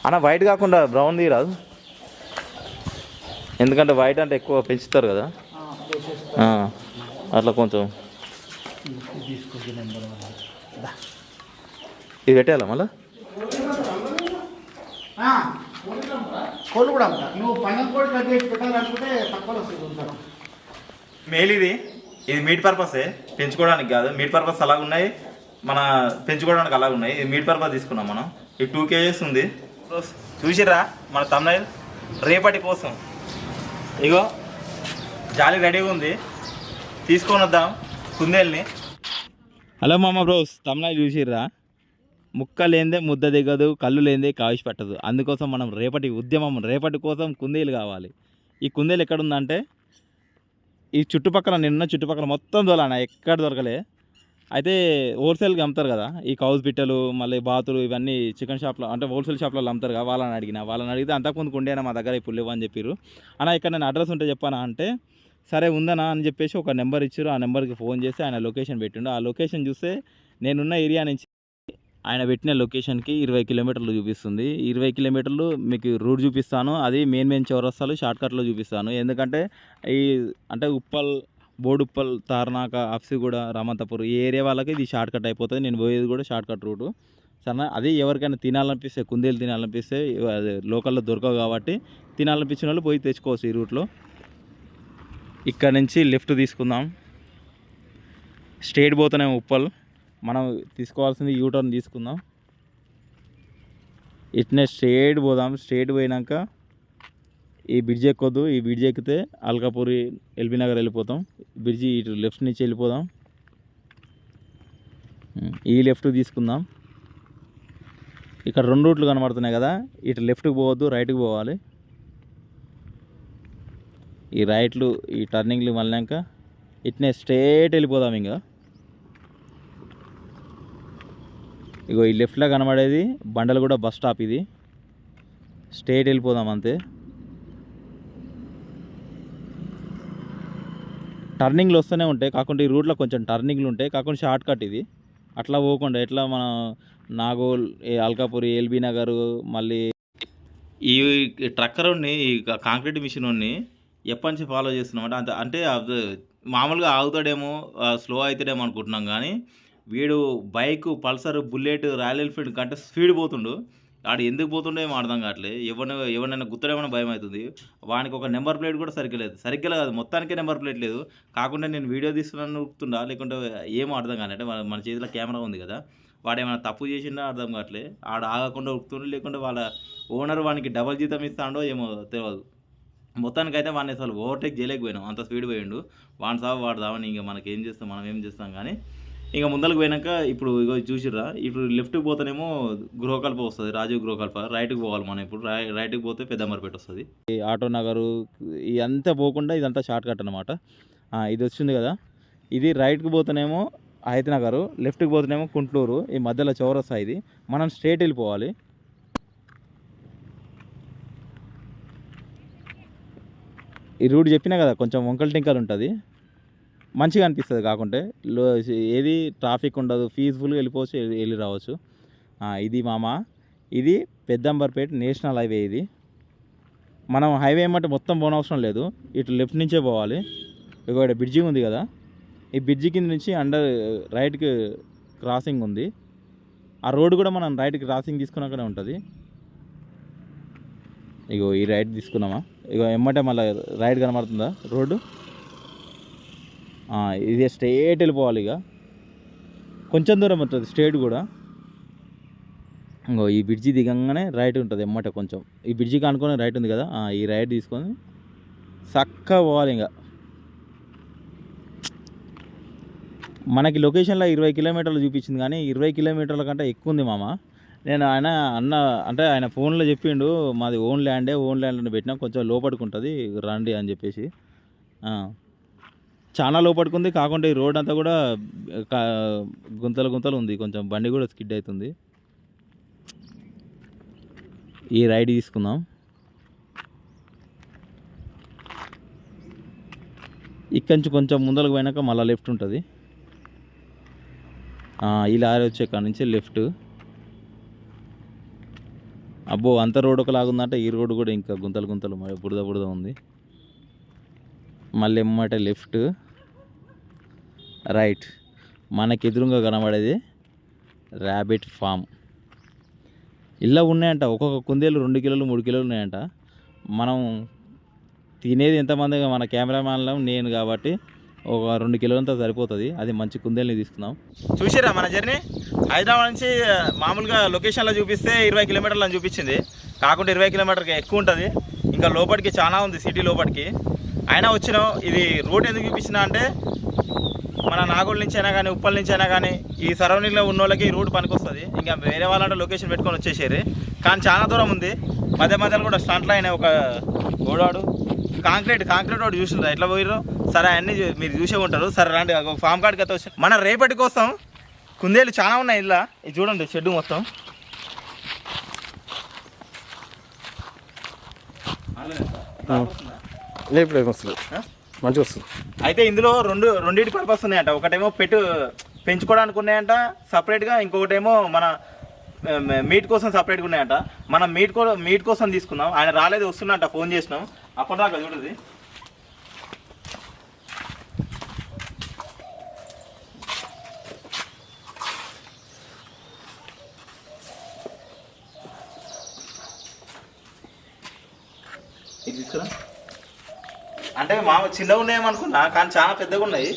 అన్న వైట్ కాకుండా బ్రౌన్ రాదు, ఎందుకంటే వైట్ అంటే ఎక్కువ పెంచుతారు కదా, అట్లా కొంచెం ఇది పెట్టేయాలా మళ్ళీ. కోళ్ళు కూడా అమ్ముతా. నువ్వు పందెం కోడి కట్ చేసి పెట్టాలనుకుంటే తక్కువలో వస్తుంది. మేల్ ఇది మీట్ పర్పసే, పెంచుకోవడానికి కాదు. మీట్ పర్పస్ అలాగ ఉన్నాయి, మన పెంచుకోవడానికి అలాగ ఉన్నాయి. ఇది మీట్ పర్పస్ తీసుకున్నాం మనం. ఇది 2 kgs ఉంది. చూసిరా మన తమ్నైల్ రేపటి కోసం. ఇగో జాలి రెడీగా ఉంది, తీసుకొని వద్దాం కుందేల్ని. హలో మామ బ్రోస్, తమ్నైల్ చూసిర్రా? ముక్క లేనిదే ముద్ద దిగదు, కళ్ళు లేనిదే కావిసి పట్టదు. అందుకోసం మనం రేపటి ఉద్యమం, రేపటి కోసం కుందేలు కావాలి. ఈ కుందేలు ఎక్కడుందంటే ఈ చుట్టుపక్కల, నిన్న చుట్టుపక్కల మొత్తం దొలానా, ఎక్కడ దొరకలే. అయితే హోల్సేల్గా అమ్ముతారు కదా ఈ కౌస్ బిట్టలు, మళ్ళీ బాతులు, ఇవన్నీ చికెన్ షాప్లో అంటే హోల్సేల్ షాప్లో అమ్ముతారు కదా. వాళ్ళని అడిగితే అంతకుముందు ఉండేనా మా దగ్గర ఇప్పుడు లేవు అని చెప్పారు. అన్న ఇక్కడ నేను అడ్రస్ ఉంటే చెప్పానా అంటే, సరే ఉందనా అని చెప్పేసి ఒక నెంబర్ ఇచ్చారు. ఆ నెంబర్కి ఫోన్ చేసి ఆయన లొకేషన్ పెట్టిండు. ఆ లొకేషన్ చూస్తే నేనున్న ఏరియా నుంచి ఆయన పెట్టిన లొకేషన్కి 20 కిలోమీటర్లు చూపిస్తుంది. 20 కిలోమీటర్లు మీకు రూట్ చూపిస్తాను. అది మెయిన్ చౌరస్తాలు షార్ట్కట్లో చూపిస్తాను. ఎందుకంటే ఈ అంటే ఉప్పల్, బోడుప్పల్, తార్నాక, అఫ్సిగూడ, రామంతపూర్ ఈ ఏరియా వాళ్ళకి ఇది షార్ట్కట్ అయిపోతుంది. నేను పోయేది కూడా షార్ట్కట్ రూటు. సరే అది ఎవరికైనా తినాలనిపిస్తే, కుందేలు తినాలనిపిస్తే అది లోకల్లో దొరకవు కాబట్టి తినాలనిపించిన వాళ్ళు పోయి తెచ్చుకోవచ్చు ఈ రూట్లో. ఇక్కడ నుంచి లెఫ్ట్ తీసుకుందాం. స్ట్రేట్ పోతేనే ఉప్పల్. మనం తీసుకోవాల్సింది యూటర్న్ తీసుకుందాం. ఇట్నే స్ట్రేట్ పోదాం. స్ట్రేట్ పోయినాక ఈ బ్రిడ్జ్ ఎక్కొద్దు. ఈ బ్రిడ్జ్ ఎక్కితే అల్కాపూరి, ఎల్బీ నగర్ వెళ్ళిపోతాం. బ్రిడ్జి ఇటు లెఫ్ట్ నుంచి వెళ్ళిపోదాం. ఈ లెఫ్ట్ తీసుకుందాం. ఇక్కడ 2 రూట్లు కనబడుతున్నాయి కదా, ఇటు లెఫ్ట్కి పోవద్దు, రైట్కి పోవాలి. ఈ రైట్లు, ఈ టర్నింగ్లు మళ్ళాక ఇట్నే స్ట్రేట్ వెళ్ళిపోదాం. ఇంకా ఇగో ఈ లెఫ్ట్లో కనబడేది బండలగూడ బస్ స్టాప్. ఇది స్ట్రేట్ వెళ్ళిపోదాం అంతే. టర్నింగ్లు వస్తూనే ఉంటాయి, కాకుండా ఈ రూట్లో కొంచెం టర్నింగ్లు ఉంటాయి, కాకుండా షార్ట్ కట్ ఇది. అట్లా పోకుండా ఎట్లా మనం నాగోల్, అల్కాపూరి, ఎల్బీ నగర్, మళ్ళీ ఈ ట్రక్కర్ని, ఈ కాంక్రీట్ మిషన్ని ఎప్పటి నుంచి ఫాలో చేస్తున్నామంటే అంటే మామూలుగా ఆగుతాడేమో, స్లో అవుతాడేమో అనుకుంటున్నాం. కానీ వీడు bike, Pulsar, bullet, royal Enfield కంటే స్పీడ్ పోతుండు. ఆడు ఎందుకు పోతుండో ఏమో అర్థం కావట్లే. ఎవరినైనా గుర్తుడేమో భయం అవుతుంది. వానికి ఒక నెంబర్ ప్లేట్ కూడా సరిగ్గా కాదు, మొత్తానికే నెంబర్ ప్లేట్ లేదు. కాకుండా నేను వీడియో తీస్తున్నాను నొక్కుతుండా, లేకుంటే ఏమో అర్థం కానంటే మన చేతిలో కెమెరా ఉంది కదా, వాడు ఏమైనా తప్పు చేసిండో అర్థం కావట్లే. ఆడు ఆగకుండా ఉరుకుతుండు, లేకుంటే వాళ్ళ ఓనర్ వానికి డబల్ జీతం ఇస్తాడో ఏమో తెలియదు. మొత్తానికైతే వాడిని అసలు ఓవర్టేక్ చేయలేకపోయినాం, అంత స్పీడ్ పోయిండు. వాడి సాగు వాడు దావని, ఇంకా మనకి ఏం చేస్తాం, మనం ఏం చేస్తాం. కానీ ఇంకా ముందరకు పోయినాక ఇప్పుడు ఇగో చూసిర్రా, ఇప్పుడు లెఫ్ట్కి పోతేనేమో గృహకల్ప వస్తుంది, రాజీవ్ గృహకల్ప. రైట్కి పోవాలి మనం. ఇప్పుడు రైట్కి పోతే పెద్దంబర్పేట వస్తుంది. ఈ ఆటో నగరు ఇదంతా పోకుండా ఇదంతా షార్ట్ కట్ అనమాట. ఇది వచ్చింది కదా, ఇది రైట్కి పోతేనేమో హైత్ నగరు, లెఫ్ట్కి పోతేనేమో కుంట్లూరు. ఈ మధ్యలో చౌరస్తా. ఇది మనం స్ట్రేట్ వెళ్ళిపోవాలి. ఈ రూట్ చెప్పినా కదా, కొంచెం వంకల్ టింకల్ ఉంటుంది, మంచిగా అనిపిస్తుంది. కాకుంటే ఏది ట్రాఫిక్ ఉండదు, పీస్ఫుల్గా వెళ్ళిపోవచ్చు, వెళ్ళి రావచ్చు. ఇది మామ, ఇది పెద్దంబర్పేట నేషనల్ హైవే. ఇది మనం హైవే ఏమంటే మొత్తం పోనవసరం లేదు, ఇటు లెఫ్ట్ నుంచే పోవాలి. ఇక్కడ బ్రిడ్జి ఉంది కదా, ఈ బ్రిడ్జి కింద నుంచి రైట్కి క్రాసింగ్ ఉంది. ఆ రోడ్డు కూడా మనం రైట్కి క్రాసింగ్ తీసుకున్నాకనే ఉంటుంది. ఇగో ఈ రైట్ తీసుకున్నామా, ఇగో ఎమ్మటే మళ్ళీ రైట్ కనబడుతుందా రోడ్డు. ఇది స్ట్రేట్ వెళ్ళిపోవాలి. ఇక కొంచెం దూరం ఉంటుంది స్ట్రేట్ కూడా. ఇంకో ఈ బ్రిడ్జి దిగంగానే రైట్ ఉంటుంది ఎమ్మటే కొంచెం. ఈ బ్రిడ్జి కానుకొని రైట్ ఉంది కదా, ఈ రైట్ తీసుకొని చక్కగా పోవాలి. ఇంకా మనకి లొకేషన్లో 20 కిలోమీటర్లు చూపించింది, కానీ 20 కిలోమీటర్ల కంటే ఎక్కువ ఉంది మామ. నేను అంటే ఆయన ఫోన్లో చెప్పిండు, మాది ఓన్ ల్యాండ్లో పెట్టినా, కొంచెం లోపడుకుంటుంది రండి అని చెప్పేసి. చాలా లోపడుకుంది. కాకుండా ఈ రోడ్ అంతా కూడా గుంతలు ఉంది, కొంచెం బండి కూడా స్కిడ్ అవుతుంది. ఈ రైడ్ తీసుకుందాం. ఇక్కడి నుంచి కొంచెం ముందరకు పోయినాక మళ్ళీ లెఫ్ట్ ఉంటుంది. ఈ లారీ వచ్చే కాడ నుంచి లెఫ్ట్. అబ్బో అంత రోడ్ ఒకలాగా ఉందంటే ఈ రోడ్డు కూడా ఇంకా గుంతలు గుంతలు మరి బురద బురద ఉంది. మళ్ళీ ఎమ్మటే లెఫ్ట్ రైట్ మనకి ఎదురుగా కనబడేది ర్యాబిట్ ఫామ్. ఇలా ఉన్నాయంట, ఒక్కొక్క కుందేలు 2 కిలోలు 3 కిలోలు ఉన్నాయంట. మనం తినేది ఎంతమంది, మన కెమెరామ్యాన్లో నేను కాబట్టి ఒక 2 కిలోలంతా సరిపోతుంది. అది మంచి కుందేలుని తీసుకుందాం. చూసిరా మన జర్నీ హైదరాబాద్ నుంచి మామూలుగా లొకేషన్లో చూపిస్తే 20 కిలోమీటర్లు అని చూపించింది, కాకుండా 20 కిలోమీటర్కి ఎక్కువ ఉంటుంది. ఇంకా లోపలికి చాలా ఉంది, సిటీ లోపలికి. అయినా వచ్చినాం. ఇది రోడ్ ఎందుకు చూపించినా అంటే మన నాగోల్ నుంచి అయినా కానీ ఉప్పల్ నుంచి అయినా కానీ ఈ సరౌండింగ్లో ఉన్న వాళ్ళకి ఈ రూట్ పనికొస్తుంది. ఇంకా వేరే వాళ్ళంటే లొకేషన్ పెట్టుకొని వచ్చేసారు, కానీ చాలా దూరం ఉంది. మధ్య మధ్యలో కూడా స్టంట్లో అయినా ఒక గోడాడు కాంక్రీట్ రోడ్ చూసిండ్రు ఎట్లా పోయిర్రు. సరే అన్నీ మీరు చూసే ఉంటారు. సరే రండి ఒక ఫామ్ కార్డ్కి అయితే వచ్చి మన రేపటి కోసం కుందేలు చాలా ఉన్నాయి ఇలా. ఇది చూడండి షెడ్ మొత్తం. లేపు వస్తుంది, మంచిగా వస్తుంది. అయితే ఇందులో రెండింటి పర్పస్ ఉన్నాయంట. ఒకటేమో పెంచుకోవడానికి ఉన్నాయంట సపరేట్గా, ఇంకొకటేమో మన మీట్ కోసం సపరేట్గా ఉన్నాయంట. మనం మీట్ కోసం తీసుకున్నాం. ఆయన రాలేదు, వస్తున్నట్ట, ఫోన్ చేసినాం. అప్పటిదాకా చూడదు. ఇది తీసుకురా అంటే చిన్నగా ఉన్నాయేమనుకున్నా, కానీ చాలా పెద్దగా ఉన్నాయి.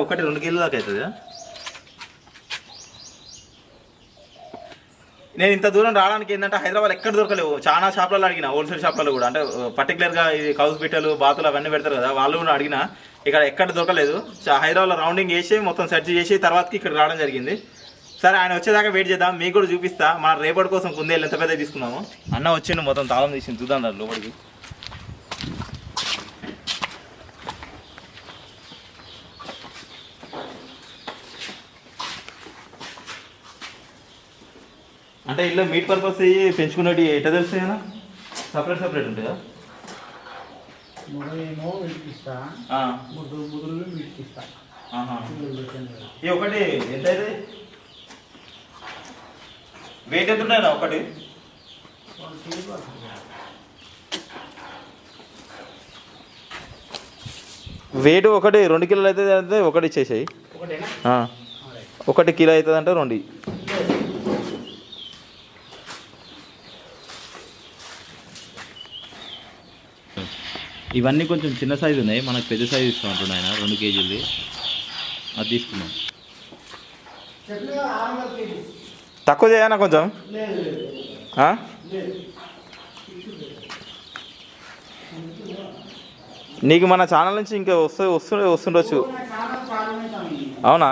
1-2 కిలో దాకా అవుతుంది. నేను ఇంత దూరం రావడానికి ఏంటంటే హైదరాబాద్ ఎక్కడ దొరకలేవు. చాలా షాపులలో అడిగిన, హోల్సేల్ షాపులలో కూడా, అంటే పర్టికులర్గా ఇది కౌస్ బిట్టలు బాతులు అవన్నీ పెడతారు కదా, వాళ్ళు కూడా అడిగిన. ఇక్కడ ఎక్కడ దొరకలేదు. హైదరాబాద్లో రౌండింగ్ చేసి మొత్తం సెర్చ్ చేసి తర్వాతకి ఇక్కడ రావడం జరిగింది. సరే ఆయన వచ్చేదాకా వెయిట్ చేద్దాం. మీకు కూడా చూపిస్తా మన రేపటి కోసం కుందేలు ఎంత పెద్దగా తీసుకున్నాము. అన్న వచ్చిండు, మొత్తం తాళం తీసింది, చూద్దాం దాని లోపలికి. అంటే ఇలా మీట్ పర్పస్ పెంచుకున్నట్టు ఎట్లా తెలుస్తాయి కదా, సపరేట్ ఉంటాయా? ఈ ఒకటి ఎంత అయితే వెయిట్ ఎంత ఉంటాయి ఒకటి? వెయిట్ ఒకటి 2 కిలోలు అవుతుంది అంటే ఒకటి ఇచ్చేసాయి. 1 కిలో అవుతుంది అంటే 2. ఇవన్నీ కొంచెం చిన్న సైజు ఉన్నాయి, మనకు పెద్ద సైజు ఇస్తూ ఉంటున్నా ఆయన 2 కేజీలు. అది తీసుకున్నాం. తక్కువ చేయనా కొంచెం? నీకు మన ఛానల్ నుంచి ఇంకా వస్తుండొచ్చు. అవునా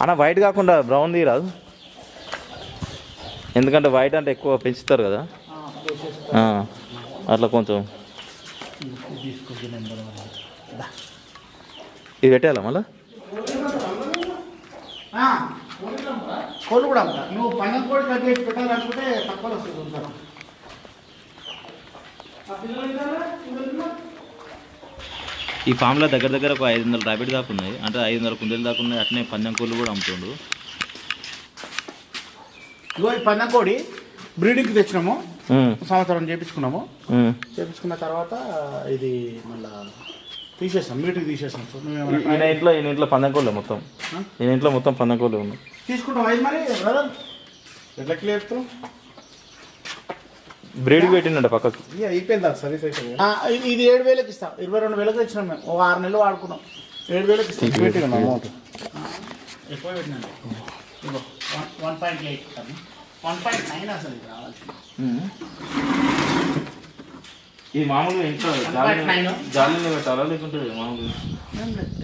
అన్న? వైట్ కాకుండా బ్రౌన్ తీయరాదు, ఎందుకంటే వైట్ అంటే ఎక్కువ పెంచుతారు కదా, అట్లా కొంచెం. ఇది పెట్టాలా మళ్ళా? కోళ్ళు కూడా అమ్ముతా. నువ్వు పందెం కోడి కట్ చేసి పెట్టాలనుకుంటే తక్కువ వస్తుంది. ఈ ఫామ్లో దగ్గర ఒక 500 ర్యాబిట్ దాకా ఉన్నాయి, అంటే 500 కుందేలు దాకా ఉన్నాయి. అట్నే పందెం కోళ్ళు కూడా అమ్ముతుండ్రు. ఇగో ఈ పందెం కోడి బ్రీడింగ్కి తెచ్చినాము, సంవత్సరం చేపించుకున్నాము. చేపించుకున్న తర్వాత ఇది మళ్ళీ తీసేస్తాం, మీటింగ్ తీసేస్తాం. ఈయన ఇంట్లో పందెం కోళ్ళు మొత్తం, ఈయన ఇంట్లో మొత్తం పందెం కోళ్ళు ఉన్నాయి. తీసుకుంటాం అవి మరి బ్రదర్, ఎట్లా క్లియర్ చెప్తాం? బ్రీడ్కి పెట్టిండ పక్కకు. అయిపోయిందా సర్వీస్ అయిపోయింది. ఇది 7,000కి ఇస్తాం. 22,000కి తెచ్చినాం మేము. ఒక 6 నెలలు వాడుకున్నాం. 7,000కి ఇస్తాం. పెట్టినాం అమౌంట్ ఎక్కువ పెట్టినా. 1.8 1.9 అసలు ఇది రావాల్సింది. ఇది మామూలుగా ఇంట్లో జాలీలో పెట్టాలా లేకుంటే మామూలుగా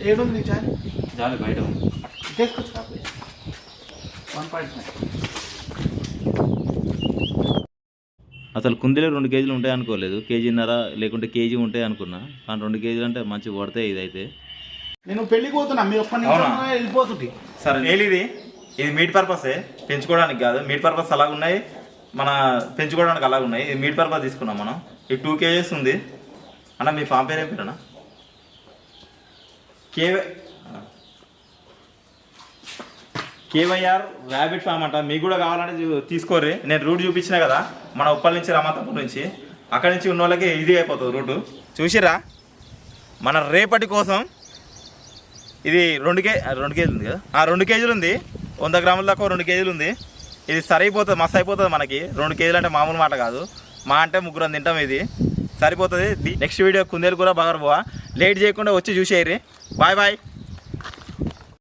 ఏడుంది జాలి బయట తీసుకొచ్చు కాదు. 1.9 అసలు కుందేలు 2 కేజీలు ఉంటాయి అనుకోలేదు, కేజీన్నర లేకుంటే కేజీ ఉంటాయి అనుకున్నా, కానీ 2 కేజీలు అంటే మంచిగా పడతాయి. ఇదైతే నేను పెళ్ళికి పోతున్నా, మీరు ఒక్క నిమిషం వెళ్ళిపోతుంది. సరే ఇది మీట్ పర్పసే, పెంచుకోవడానికి కాదు. మీట్ పర్పస్ అలాగ ఉన్నాయి, మన పెంచుకోవడానికి అలాగ ఉన్నాయి. ఇది మీట్ పర్పస్ తీసుకున్నాం మనం. ఇది 2 కేజెస్ ఉంది అన్న. మీ ఫామ్ పేరు ఏం పేరన్నా? కేవైఆర్ ర్యాబిట్ ఫామ్ అంట. మీకు కూడా కావాలంటే తీసుకోర్రి. నేను రూట్ చూపించిన కదా, మన ఉప్పల్ నుంచి రామాతపూర్ నుంచి. అక్కడి నుంచి ఉన్న వాళ్ళకి ఈజీ అయిపోతుంది రూటు. చూసిరా మన రేపటి కోసం ఇది 2 కేజీలు ఉంది కదా, 2 కేజీలు ఉంది. 100 గ్రాముల దాకా 2 కేజీలు ఉంది. ఇది సరిపోతుంది, మస్తు అయిపోతుంది మనకి. 2 కేజీలు అంటే మామూలు మాట కాదు. మా అంటే 3 తింటాం. ఇది సరిపోతుంది. నెక్స్ట్ వీడియో కుందేలు కూర బగారు పోవా. లేట్ చేయకుండా వచ్చి చూసేయండి. Bye bye.